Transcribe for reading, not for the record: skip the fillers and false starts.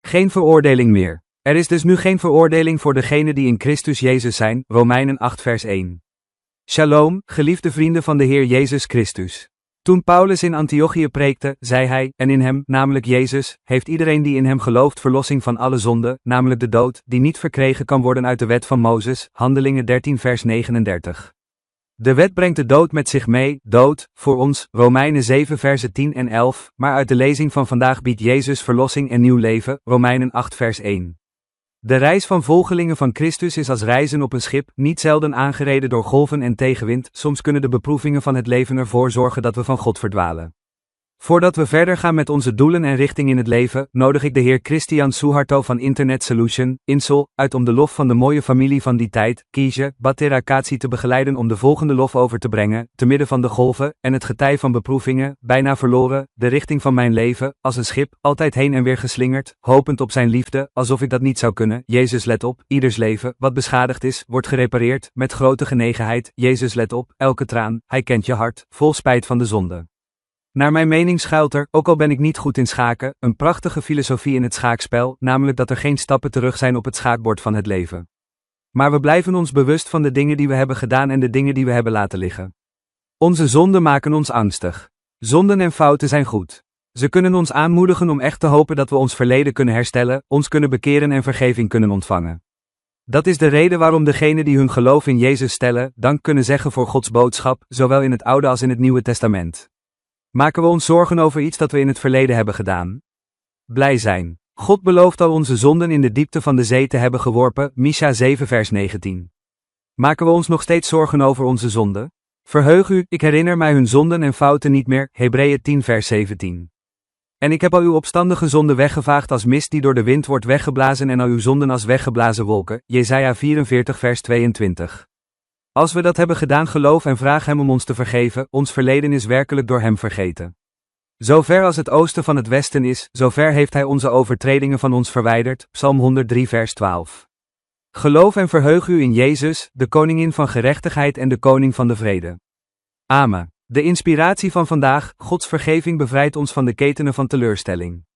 Geen veroordeling meer. Er is dus nu geen veroordeling voor degenen die in Christus Jezus zijn, Romeinen 8 vers 1. Shalom, geliefde vrienden van de Heer Jezus Christus. Toen Paulus in Antiochië preekte, zei hij, en in hem, namelijk Jezus, heeft iedereen die in hem gelooft verlossing van alle zonde, namelijk de dood, die niet verkregen kan worden uit de wet van Mozes, Handelingen 13 vers 39. De wet brengt de dood met zich mee, dood, voor ons, Romeinen 7 versen 10 en 11, maar uit de lezing van vandaag biedt Jezus verlossing en nieuw leven, Romeinen 8 vers 1. De reis van volgelingen van Christus is als reizen op een schip, niet zelden aangereden door golven en tegenwind, soms kunnen de beproevingen van het leven ervoor zorgen dat we van God verdwalen. Voordat we verder gaan met onze doelen en richting in het leven, nodig ik de heer Christian Suharto van Internet Solution, Insel, uit om de lof van de mooie familie van die tijd, Kiesje, Baterakatsi te begeleiden om de volgende lof over te brengen, te midden van de golven, en het getij van beproevingen, bijna verloren, de richting van mijn leven, als een schip, altijd heen en weer geslingerd, hopend op zijn liefde, alsof ik dat niet zou kunnen, Jezus let op, ieders leven, wat beschadigd is, wordt gerepareerd, met grote genegenheid, Jezus let op, elke traan, hij kent je hart, vol spijt van de zonde. Naar mijn mening schuilt er, ook al ben ik niet goed in schaken, een prachtige filosofie in het schaakspel, namelijk dat er geen stappen terug zijn op het schaakbord van het leven. Maar we blijven ons bewust van de dingen die we hebben gedaan en de dingen die we hebben laten liggen. Onze zonden maken ons angstig. Zonden en fouten zijn goed. Ze kunnen ons aanmoedigen om echt te hopen dat we ons verleden kunnen herstellen, ons kunnen bekeren en vergeving kunnen ontvangen. Dat is de reden waarom degenen die hun geloof in Jezus stellen, dank kunnen zeggen voor Gods boodschap, zowel in het Oude als in het Nieuwe Testament. Maken we ons zorgen over iets dat we in het verleden hebben gedaan? Blij zijn. God belooft al onze zonden in de diepte van de zee te hebben geworpen, Misha 7 vers 19. Maken we ons nog steeds zorgen over onze zonden? Verheug u, ik herinner mij hun zonden en fouten niet meer, Hebreeën 10 vers 17. En ik heb al uw opstandige zonden weggevaagd als mist die door de wind wordt weggeblazen en al uw zonden als weggeblazen wolken, Jesaja 44 vers 22. Als we dat hebben gedaan, geloof en vraag hem om ons te vergeven, ons verleden is werkelijk door hem vergeten. Zover als het oosten van het westen is, zover heeft hij onze overtredingen van ons verwijderd, Psalm 103 vers 12. Geloof en verheug u in Jezus, de koningin van gerechtigheid en de koning van de vrede. Amen. De inspiratie van vandaag, Gods vergeving bevrijdt ons van de ketenen van teleurstelling.